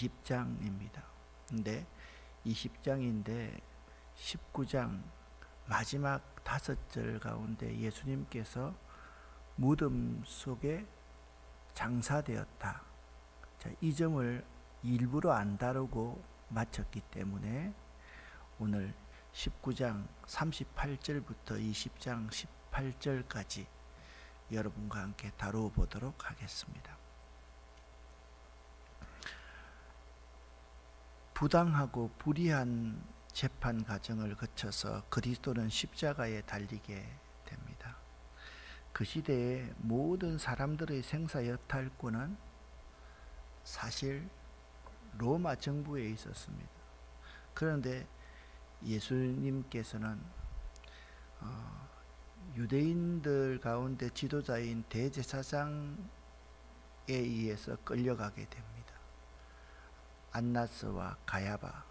20장입니다. 근데 20장인데 19장 마지막 5절 가운데 예수님께서 무덤 속에 장사되었다. 자, 이 점을 일부러 안 다루고 마쳤기 때문에 오늘 19장 38절부터 20장 18절까지 여러분과 함께 다루어 보도록 하겠습니다. 부당하고 불의한 재판 과정을 거쳐서 그리스도는 십자가에 달리게 됩니다. 그 시대의 모든 사람들의 생사 여탈권은 사실 로마 정부에 있었습니다. 그런데 예수님께서는 유대인들 가운데 지도자인 대제사장에 의해서 끌려가게 됩니다. 안나스와 가야바,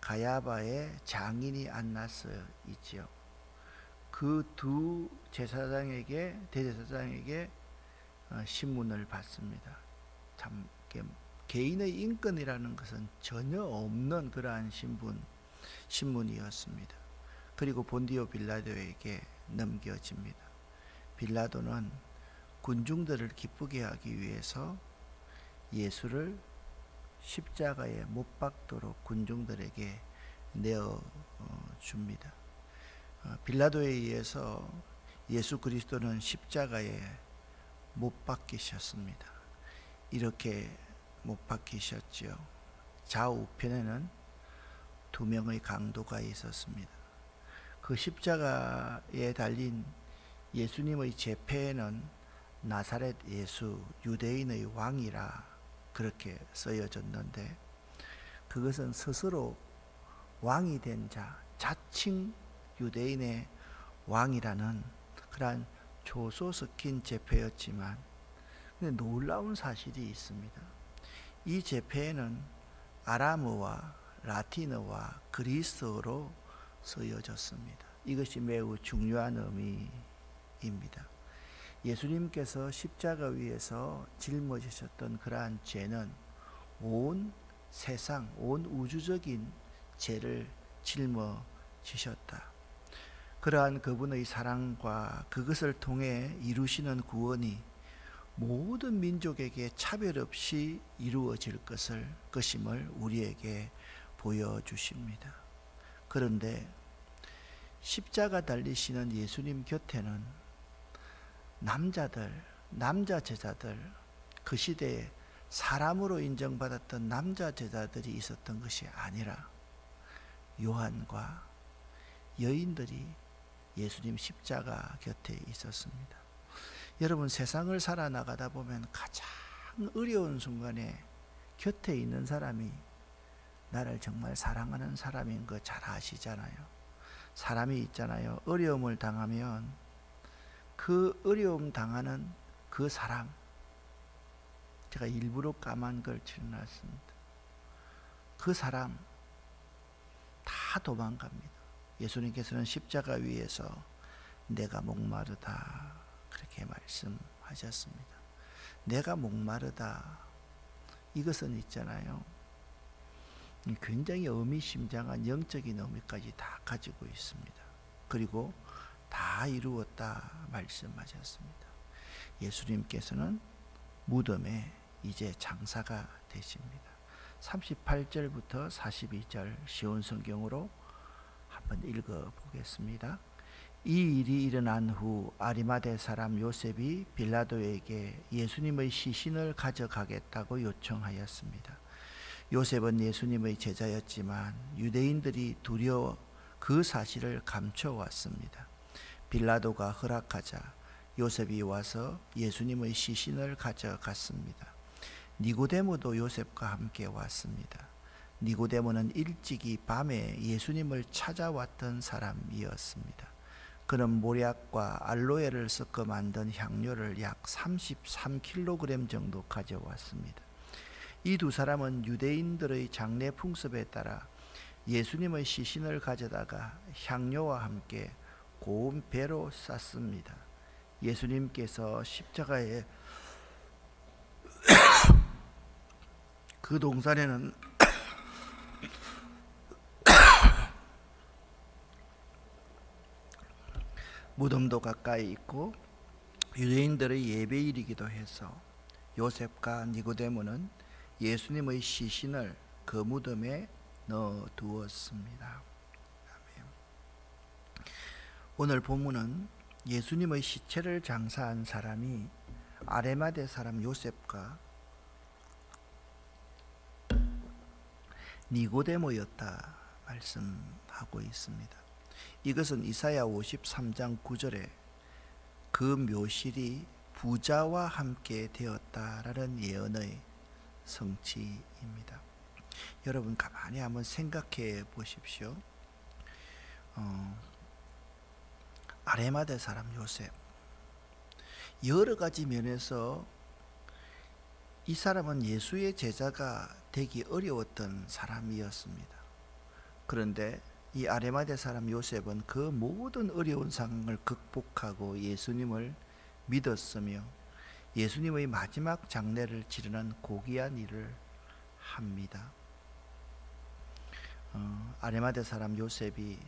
가야바의 장인이 안나스이지요. 그 두 대제사장에게 신문을 받습니다. 참 개인의 인권이라는 것은 전혀 없는 그러한 신문이었습니다. 그리고 본디오 빌라도에게 넘겨집니다. 빌라도는 군중들을 기쁘게 하기 위해서 예수를 십자가에 못 박도록 군중들에게 내어줍니다. 빌라도에 의해서 예수 그리스도는 십자가에 못 박히셨습니다. 이렇게 못 박히셨지요. 좌우편에는 2명의 강도가 있었습니다. 그 십자가에 달린 예수님의 제패에는 나사렛 예수 유대인의 왕이라 그렇게 쓰여졌는데, 그것은 스스로 왕이 된 자, 자칭 유대인의 왕이라는 그러한 조소 섞인 제패였지만 놀라운 사실이 있습니다. 이 제패에는 아람어와 라틴어와 그리스어로 쓰여졌습니다. 이것이 매우 중요한 의미입니다. 예수님께서 십자가 위에서 짊어지셨던 그러한 죄는 온 세상, 온 우주적인 죄를 짊어지셨다. 그러한 그분의 사랑과 그것을 통해 이루시는 구원이 모든 민족에게 차별 없이 이루어질 것임을 우리에게 보여주십니다. 그런데 십자가 달리시는 예수님 곁에는 남자 제자들, 그 시대에 사람으로 인정받았던 남자 제자들이 있었던 것이 아니라 요한과 여인들이 예수님 십자가 곁에 있었습니다. 여러분, 세상을 살아나가다 보면 가장 어려운 순간에 곁에 있는 사람이 나를 정말 사랑하는 사람인 거 잘 아시잖아요. 사람이 있잖아요. 어려움을 당하면 그 어려움 당하는 그 사람, 제가 일부러 까만 걸 칠해놨습니다. 그 사람 다 도망갑니다. 예수님께서는 십자가 위에서 내가 목마르다 그렇게 말씀하셨습니다. 내가 목마르다, 이것은 있잖아요, 굉장히 의미심장한 영적인 의미까지 다 가지고 있습니다. 그리고 다 이루었다 말씀하셨습니다. 예수님께서는 무덤에 이제 장사가 되십니다. 38절부터 42절 쉬운 성경으로 한번 읽어보겠습니다. 이 일이 일어난 후 아리마대 사람 요셉이 빌라도에게 예수님의 시신을 가져가겠다고 요청하였습니다. 요셉은 예수님의 제자였지만 유대인들이 두려워 그 사실을 감춰왔습니다. 빌라도가 허락하자 요셉이 와서 예수님의 시신을 가져갔습니다. 니고데모도 요셉과 함께 왔습니다. 니고데모는 일찍이 밤에 예수님을 찾아왔던 사람이었습니다. 그는 모략과 알로에를 섞어 만든 향료를 약 33kg 정도 가져왔습니다. 이 두 사람은 유대인들의 장례 풍습에 따라 예수님의 시신을 가져다가 향료와 함께 고운 배로 쌌습니다. 예수님께서 십자가에 그 동산에는 무덤도 가까이 있고 유대인들의 예배일이기도 해서 요셉과 니고데모는 예수님의 시신을 그 무덤에 넣어 두었습니다. 오늘 본문은 예수님의 시체를 장사한 사람이 아레마대 사람 요셉과 니고데모였다 말씀하고 있습니다. 이것은 이사야 53장 9절에 그 묘실이 부자와 함께 되었다라는 예언의 성취입니다. 여러분 가만히 한번 생각해 보십시오. 아레마대 사람 요셉, 여러 가지 면에서 이 사람은 예수의 제자가 되기 어려웠던 사람이었습니다. 그런데 이 아레마대 사람 요셉은 그 모든 어려운 상황을 극복하고 예수님을 믿었으며 예수님의 마지막 장례를 치르는 고귀한 일을 합니다. 아레마대 사람 요셉이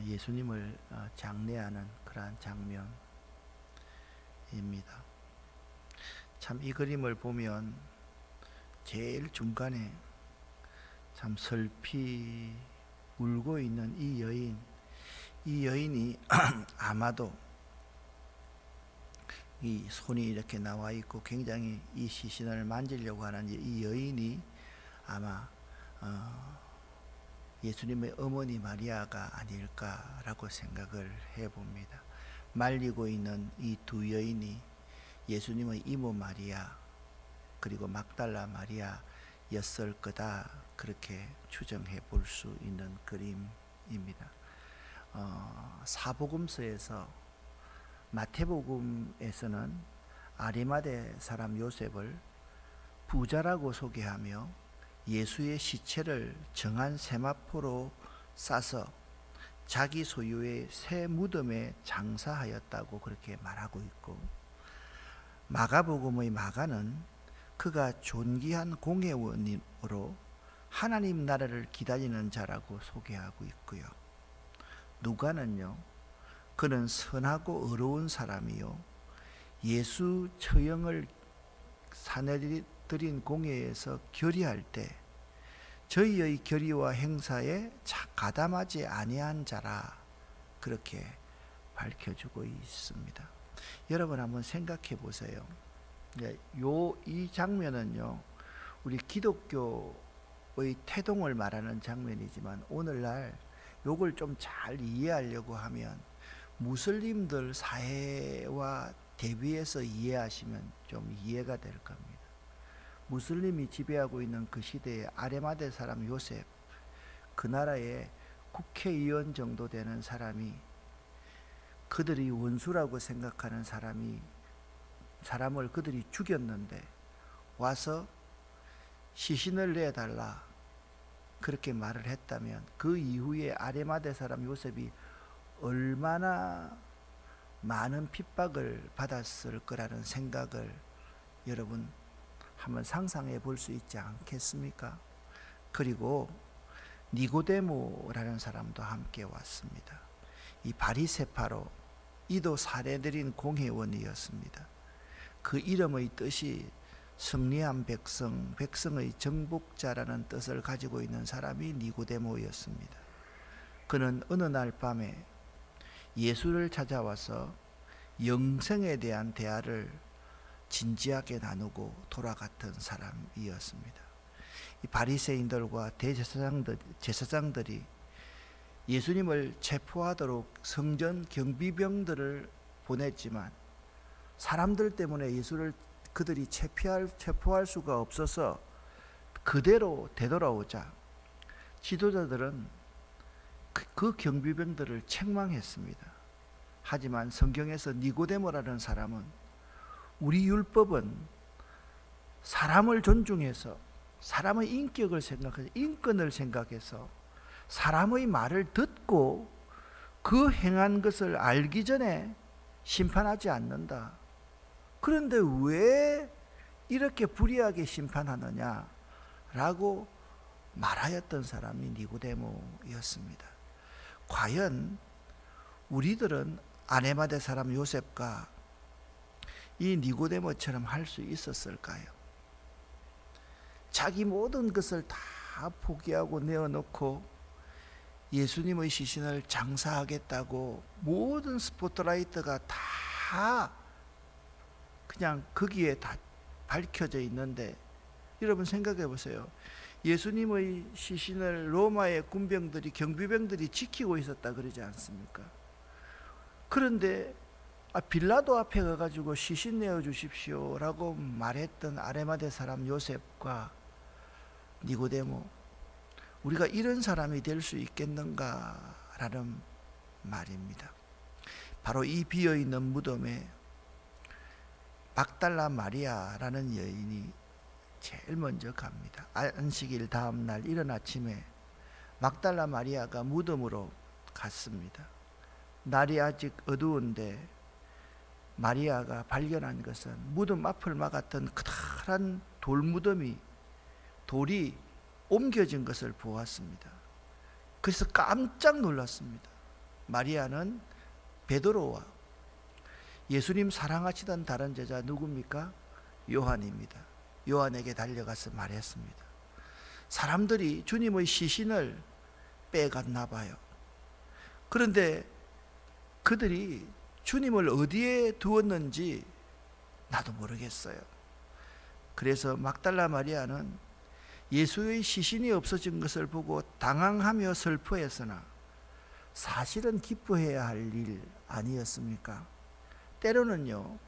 예수님을 장례하는 그러한 장면입니다. 참 이 그림을 보면 제일 중간에 참 슬피 울고 있는 이 여인이 아마도 이 손이 이렇게 나와 있고 굉장히 이 시신을 만지려고 하는 이 여인이 아마 예수님의 어머니 마리아가 아닐까라고 생각을 해봅니다. 말리고 있는 이 두 여인이 예수님의 이모 마리아 그리고 막달라 마리아였을 거다, 그렇게 추정해 볼 수 있는 그림입니다. 사복음서에서 마태복음에서는 아리마대 사람 요셉을 부자라고 소개하며 예수의 시체를 정한 세마포로 싸서 자기 소유의 새 무덤에 장사하였다고 그렇게 말하고 있고, 마가복음의 마가는 그가 존귀한 공회원으로 하나님 나라를 기다리는 자라고 소개하고 있고요. 누가는요, 그는 선하고 의로운 사람이요 예수 처형을 사내들인 공회에서 결의할 때 저희의 결의와 행사에 가담하지 아니한 자라, 그렇게 밝혀주고 있습니다. 여러분 한번 생각해 보세요. 이 장면은요, 우리 기독교의 태동을 말하는 장면이지만 오늘날 요걸 좀 잘 이해하려고 하면 무슬림들 사회와 대비해서 이해하시면 좀 이해가 될 겁니다. 무슬림이 지배하고 있는 그 시대에 아레마대 사람 요셉, 그 나라의 국회의원 정도 되는 사람이, 그들이 원수라고 생각하는 사람을 그들이 죽였는데 와서 시신을 내달라 그렇게 말을 했다면 그 이후에 아레마대 사람 요셉이 얼마나 많은 핍박을 받았을 거라는 생각을 여러분 한번 상상해 볼 수 있지 않겠습니까? 그리고 니고데모라는 사람도 함께 왔습니다. 이 바리새파로 이도 사내들인 공회원이었습니다. 그 이름의 뜻이 승리한 백성, 백성의 정복자라는 뜻을 가지고 있는 사람이 니고데모였습니다. 그는 어느 날 밤에 예수를 찾아와서 영생에 대한 대화를 진지하게 나누고 돌아갔던 사람이었습니다. 이 바리새인들과 제사장들이 예수님을 체포하도록 성전 경비병들을 보냈지만 사람들 때문에 예수를 그들이 체포할 수가 없어서 그대로 되돌아오자 지도자들은 그 경비병들을 책망했습니다. 하지만 성경에서 니고데모라는 사람은 우리 율법은 사람을 존중해서 사람의 인격을 생각해서 인권을 생각해서 사람의 말을 듣고 그 행한 것을 알기 전에 심판하지 않는다. 그런데 왜 이렇게 불의하게 심판하느냐라고 말하였던 사람이 니고데모였습니다. 과연 우리들은 아레마대 사람 요셉과 이 니고데모처럼 할 수 있었을까요? 자기 모든 것을 다 포기하고 내어놓고 예수님의 시신을 장사하겠다고 모든 스포트라이트가 다 그냥 거기에 다 밝혀져 있는데, 여러분 생각해 보세요. 예수님의 시신을 로마의 군병들이, 경비병들이 지키고 있었다 그러지 않습니까? 그런데 빌라도 앞에 가가지고 시신 내어주십시오 라고 말했던 아레마대 사람 요셉과 니고데모, 우리가 이런 사람이 될 수 있겠는가라는 말입니다. 바로 이 비어있는 무덤에 막달라 마리아라는 여인이 제일 먼저 갑니다. 안식일 다음 날 이른 아침에 막달라 마리아가 무덤으로 갔습니다. 날이 아직 어두운데 마리아가 발견한 것은 무덤 앞을 막았던 커다란 돌이 옮겨진 것을 보았습니다. 그래서 깜짝 놀랐습니다. 마리아는 베드로와 예수님 사랑하시던 다른 제자 누굽니까? 요한입니다. 요한에게 달려가서 말했습니다. 사람들이 주님의 시신을 빼갔나 봐요. 그런데 그들이 주님을 어디에 두었는지 나도 모르겠어요. 그래서 막달라 마리아는 예수의 시신이 없어진 것을 보고 당황하며 슬퍼했으나 사실은 기뻐해야 할 일 아니었습니까? 때로는요,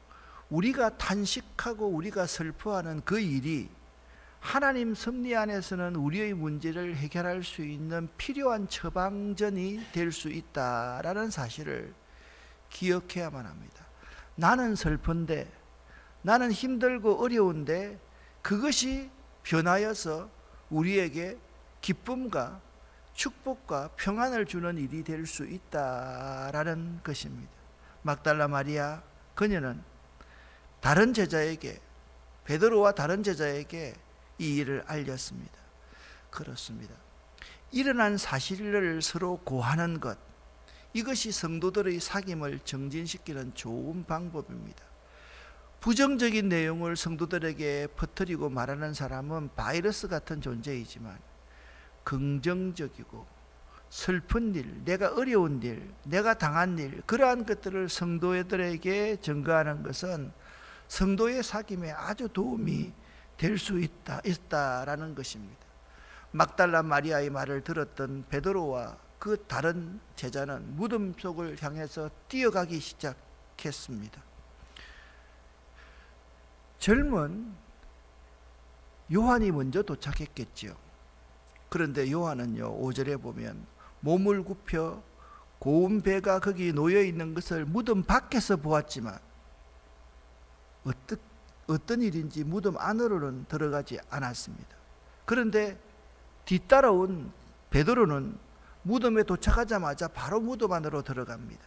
우리가 탄식하고 우리가 슬퍼하는 그 일이 하나님 섭리 안에서는 우리의 문제를 해결할 수 있는 필요한 처방전이 될 수 있다라는 사실을 기억해야만 합니다. 나는 슬픈데, 나는 힘들고 어려운데 그것이 변하여서 우리에게 기쁨과 축복과 평안을 주는 일이 될 수 있다라는 것입니다. 막달라 마리아, 그녀는 다른 제자에게, 베드로와 다른 제자에게 이 일을 알렸습니다. 그렇습니다. 일어난 사실을 서로 고하는 것, 이것이 성도들의 사귐을 정진시키는 좋은 방법입니다. 부정적인 내용을 성도들에게 퍼뜨리고 말하는 사람은 바이러스 같은 존재이지만, 긍정적이고 슬픈 일, 내가 어려운 일, 내가 당한 일, 그러한 것들을 성도들에게 전가하는 것은 성도의 사귐에 아주 도움이 될 수 있다라는 것입니다. 막달라 마리아의 말을 들었던 베드로와 그 다른 제자는 무덤 속을 향해서 뛰어가기 시작했습니다. 젊은 요한이 먼저 도착했겠죠. 그런데 요한은요, 5절에 보면 몸을 굽혀 고운 배가 거기 놓여 있는 것을 무덤 밖에서 보았지만 어떤 일인지 무덤 안으로는 들어가지 않았습니다. 그런데 뒤따라온 베드로는 무덤에 도착하자마자 바로 무덤 안으로 들어갑니다.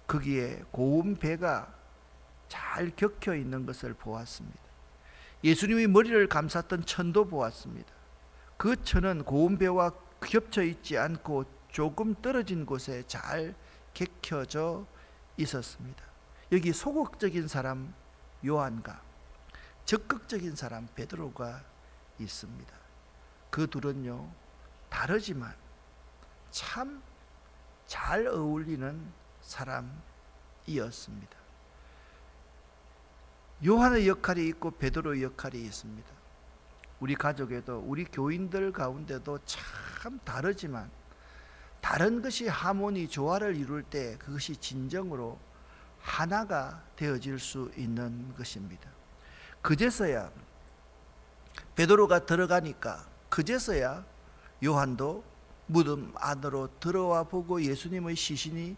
거기에 고운 배가 잘 격혀 있는 것을 보았습니다. 예수님이 머리를 감쌌던 천도 보았습니다. 그 천은 고운 배와 겹쳐 있지 않고 조금 떨어진 곳에 잘 객혀져 있었습니다. 여기 소극적인 사람 요한과 적극적인 사람 베드로가 있습니다. 그 둘은요, 다르지만 참 잘 어울리는 사람이었습니다. 요한의 역할이 있고 베드로의 역할이 있습니다. 우리 가족에도, 우리 교인들 가운데도 참 다르지만 다른 것이 하모니, 조화를 이룰 때 그것이 진정으로 하나가 되어질 수 있는 것입니다. 그제서야 베드로가 들어가니까 그제서야 요한도 무덤 안으로 들어와 보고 예수님의 시신이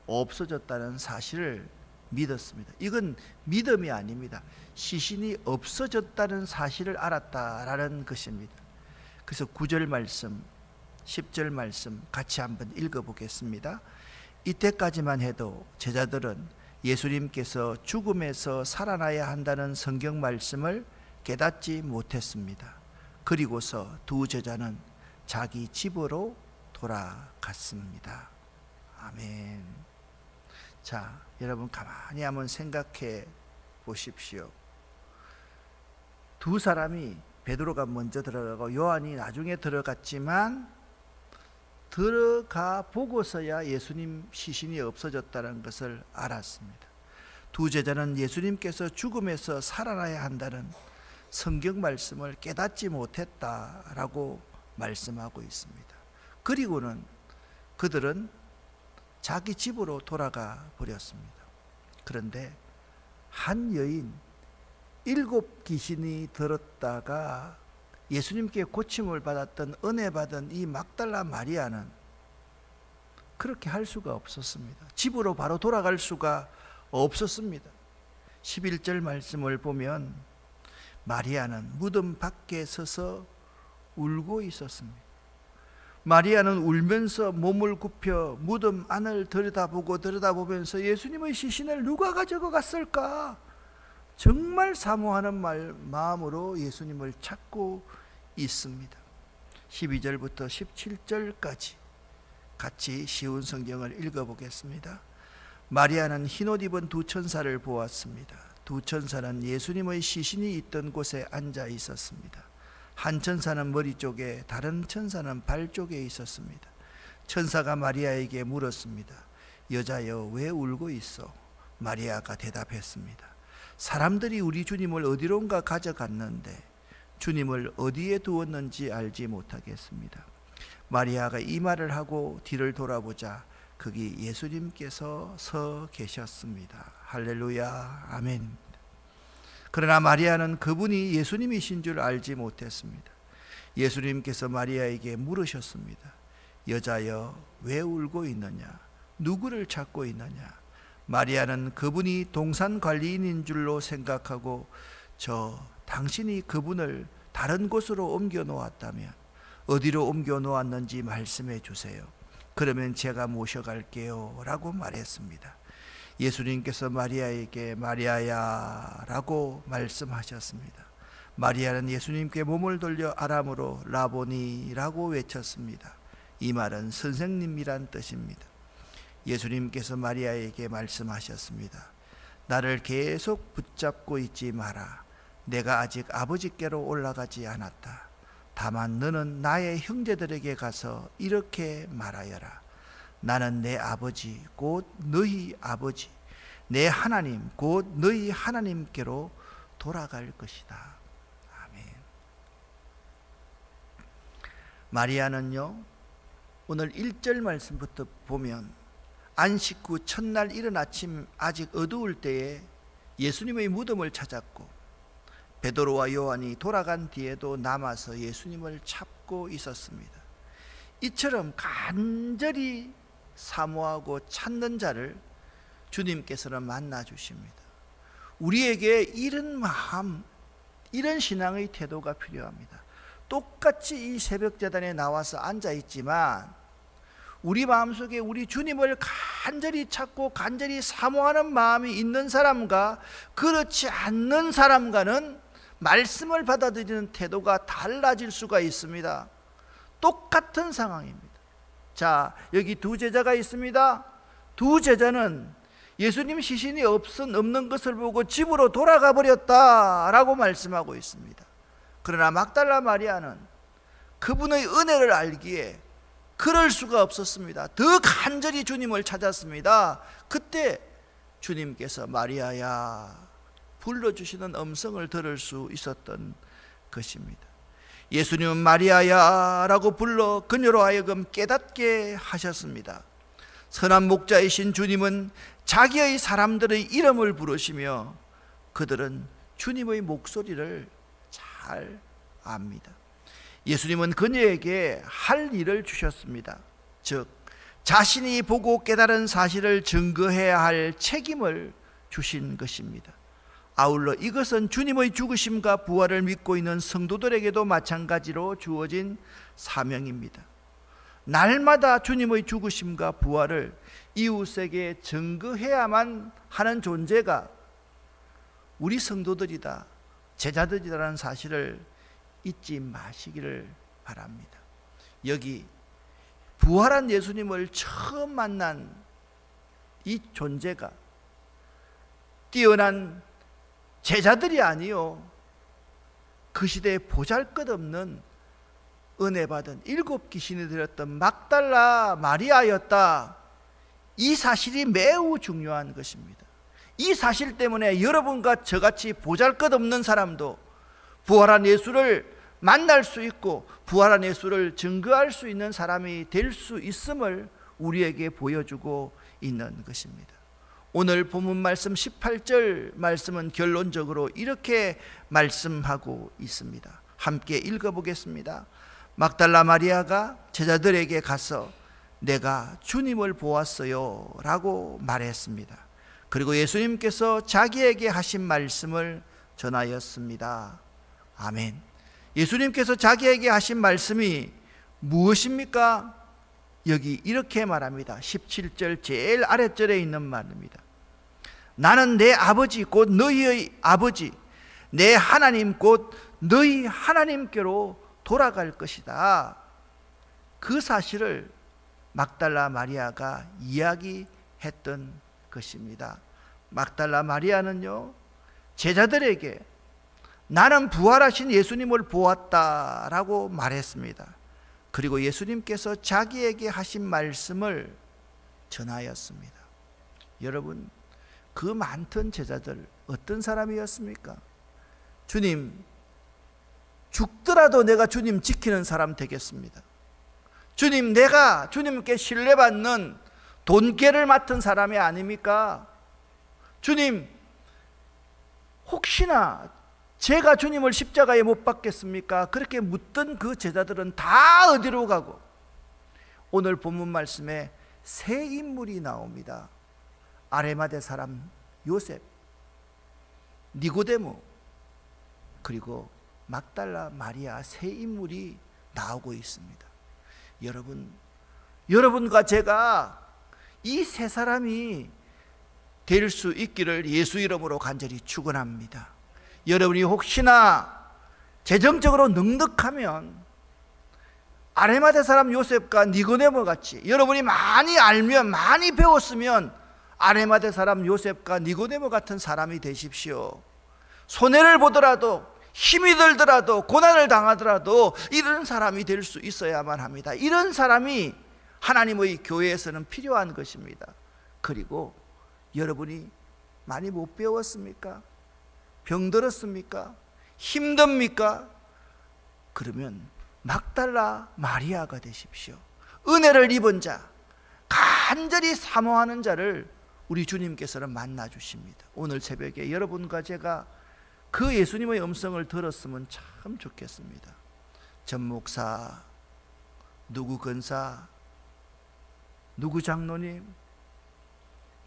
없어졌다는 사실을 믿었습니다. 이건 믿음이 아닙니다. 시신이 없어졌다는 사실을 알았다라는 것입니다. 그래서 9절 말씀, 10절 말씀 같이 한번 읽어보겠습니다. 이때까지만 해도 제자들은 예수님께서 죽음에서 살아나야 한다는 성경 말씀을 깨닫지 못했습니다. 그리고서 두 제자는 자기 집으로 돌아갔습니다. 아멘. 자, 여러분 가만히 한번 생각해 보십시오. 두 사람이, 베드로가 먼저 들어가고 요한이 나중에 들어갔지만 들어가 보고서야 예수님 시신이 없어졌다는 것을 알았습니다. 두 제자는 예수님께서 죽음에서 살아나야 한다는 성경 말씀을 깨닫지 못했다라고 말씀하고 있습니다. 그리고는 그들은 자기 집으로 돌아가 버렸습니다. 그런데 한 여인, 7 귀신이 들었다가 예수님께 고침을 받았던, 은혜 받은 이 막달라 마리아는 그렇게 할 수가 없었습니다. 집으로 바로 돌아갈 수가 없었습니다. 11절 말씀을 보면 마리아는 무덤 밖에 서서 울고 있었습니다. 마리아는 울면서 몸을 굽혀 무덤 안을 들여다보면서 예수님의 시신을 누가 가져가 갔을까? 정말 사모하는 마음으로 예수님을 찾고 있습니다. 12절부터 17절까지 같이 쉬운 성경을 읽어보겠습니다. 마리아는 흰옷 입은 두 천사를 보았습니다. 두 천사는 예수님의 시신이 있던 곳에 앉아 있었습니다. 한 천사는 머리 쪽에, 다른 천사는 발 쪽에 있었습니다. 천사가 마리아에게 물었습니다. 여자여, 왜 울고 있어? 마리아가 대답했습니다. 사람들이 우리 주님을 어디론가 가져갔는데 주님을 어디에 두었는지 알지 못하겠습니다. 마리아가 이 말을 하고 뒤를 돌아보자 거기 예수님께서 서 계셨습니다. 할렐루야, 아멘. 그러나 마리아는 그분이 예수님이신 줄 알지 못했습니다. 예수님께서 마리아에게 물으셨습니다. 여자여, 왜 울고 있느냐? 누구를 찾고 있느냐? 마리아는 그분이 동산 관리인인 줄로 생각하고 당신이 그분을 다른 곳으로 옮겨 놓았다면 어디로 옮겨 놓았는지 말씀해 주세요. 그러면 제가 모셔갈게요 라고 말했습니다. 예수님께서 마리아에게 마리아야 라고 말씀하셨습니다. 마리아는 예수님께 몸을 돌려 아람어로 라보니 라고 외쳤습니다. 이 말은 선생님이란 뜻입니다. 예수님께서 마리아에게 말씀하셨습니다. 나를 계속 붙잡고 있지 마라. 내가 아직 아버지께로 올라가지 않았다. 다만 너는 나의 형제들에게 가서 이렇게 말하여라. 나는 내 아버지 곧 너희 아버지, 내 하나님 곧 너희 하나님께로 돌아갈 것이다. 아멘. 마리아는요, 오늘 1절 말씀부터 보면 안식 후 첫날 이른 아침 아직 어두울 때에 예수님의 무덤을 찾았고 베드로와 요한이 돌아간 뒤에도 남아서 예수님을 찾고 있었습니다. 이처럼 간절히 사모하고 찾는 자를 주님께서는 만나 주십니다. 우리에게 이런 마음, 이런 신앙의 태도가 필요합니다. 똑같이 이 새벽제단에 나와서 앉아있지만 우리 마음속에 우리 주님을 간절히 찾고 간절히 사모하는 마음이 있는 사람과 그렇지 않는 사람과는 말씀을 받아들이는 태도가 달라질 수가 있습니다. 똑같은 상황입니다. 자, 여기 두 제자가 있습니다. 두 제자는 예수님 시신이 없는 것을 보고 집으로 돌아가 버렸다라고 말씀하고 있습니다. 그러나 막달라 마리아는 그분의 은혜를 알기에 그럴 수가 없었습니다. 더 간절히 주님을 찾았습니다. 그때 주님께서 마리아야 불러주시는 음성을 들을 수 있었던 것입니다. 예수님은 마리아야 라고 불러 그녀로 하여금 깨닫게 하셨습니다. 선한 목자이신 주님은 자기의 사람들의 이름을 부르시며 그들은 주님의 목소리를 잘 압니다. 예수님은 그녀에게 할 일을 주셨습니다. 즉 자신이 보고 깨달은 사실을 증거해야 할 책임을 주신 것입니다. 아울러 이것은 주님의 죽으심과 부활을 믿고 있는 성도들에게도 마찬가지로 주어진 사명입니다. 날마다 주님의 죽으심과 부활을 이웃에게 증거해야만 하는 존재가 우리 성도들이다, 제자들이라는 사실을 잊지 마시기를 바랍니다. 여기 부활한 예수님을 처음 만난 이 존재가 뛰어난 제자들이 아니요, 그 시대에 보잘것없는 은혜 받은 7 귀신이 들었던 막달라 마리아였다. 이 사실이 매우 중요한 것입니다. 이 사실 때문에 여러분과 저같이 보잘것없는 사람도 부활한 예수를 만날 수 있고 부활한 예수를 증거할 수 있는 사람이 될 수 있음을 우리에게 보여주고 있는 것입니다. 오늘 본문 말씀 18절 말씀은 결론적으로 이렇게 말씀하고 있습니다. 함께 읽어보겠습니다. 막달라 마리아가 제자들에게 가서 내가 주님을 보았어요 라고 말했습니다. 그리고 예수님께서 자기에게 하신 말씀을 전하였습니다. 아멘. 예수님께서 자기에게 하신 말씀이 무엇입니까? 여기 이렇게 말합니다. 17절 제일 아랫절에 있는 말입니다. 나는 내 아버지 곧 너희의 아버지, 내 하나님 곧 너희 하나님께로 돌아갈 것이다. 그 사실을 막달라 마리아가 이야기했던 것입니다. 막달라 마리아는요, 제자들에게 나는 부활하신 예수님을 보았다라고 말했습니다. 그리고 예수님께서 자기에게 하신 말씀을 전하였습니다. 여러분, 그 많던 제자들 어떤 사람이었습니까? 주님, 죽더라도 내가 주님 지키는 사람 되겠습니다. 주님, 내가 주님께 신뢰받는 돈깨를 맡은 사람이 아닙니까? 주님, 혹시나 제가 주님을 십자가에 못 박겠습니까? 그렇게 묻던 그 제자들은 다 어디로 가고, 오늘 본문 말씀에 세 인물이 나옵니다. 아레마대 사람 요셉, 니고데모, 그리고 막달라 마리아, 세 인물이 나오고 있습니다. 여러분과 제가 이 세 사람이 될 수 있기를 예수 이름으로 간절히 축원합니다. 여러분이 혹시나 재정적으로 넉넉하면 아레마대 사람 요셉과 니고데모 같이, 여러분이 많이 알면, 많이 배웠으면 아레마대 사람 요셉과 니고데모 같은 사람이 되십시오. 손해를 보더라도, 힘이 들더라도, 고난을 당하더라도 이런 사람이 될 수 있어야만 합니다. 이런 사람이 하나님의 교회에서는 필요한 것입니다. 그리고 여러분이 많이 못 배웠습니까? 병들었습니까? 힘듭니까? 그러면 막달라 마리아가 되십시오. 은혜를 입은 자, 간절히 사모하는 자를 우리 주님께서는 만나 주십니다. 오늘 새벽에 여러분과 제가 그 예수님의 음성을 들었으면 참 좋겠습니다. 전 목사, 누구 권사, 누구 장로님,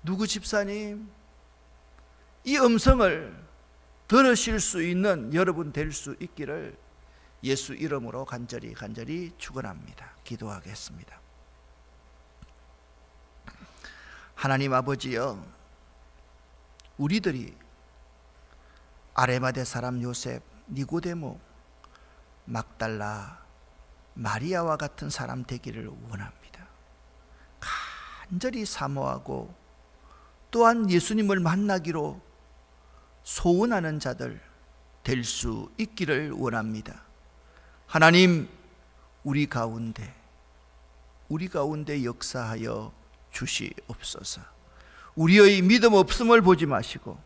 누구 집사님, 이 음성을 들으실 수 있는 여러분 될 수 있기를 예수 이름으로 간절히 축원합니다. 기도하겠습니다. 하나님 아버지여, 우리들이 아레마대 사람 요셉, 니고데모, 막달라 마리아와 같은 사람 되기를 원합니다. 간절히 사모하고 또한 예수님을 만나기로 소원하는 자들 될 수 있기를 원합니다. 하나님, 우리 가운데 역사하여 주시옵소서. 우리의 믿음 없음을 보지 마시고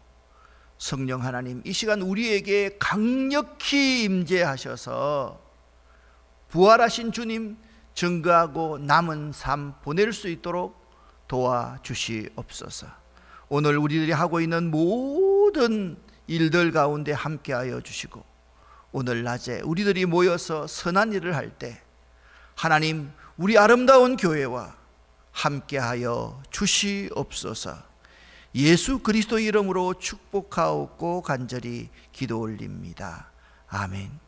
성령 하나님, 이 시간 우리에게 강력히 임재하셔서 부활하신 주님 증거하고 남은 삶 보낼 수 있도록 도와주시옵소서. 오늘 우리들이 하고 있는 모든 일들 가운데 함께하여 주시고, 오늘 낮에 우리들이 모여서 선한 일을 할 때 하나님, 우리 아름다운 교회와 함께하여 주시옵소서. 예수 그리스도 이름으로 축복하옵고 간절히 기도 올립니다. 아멘.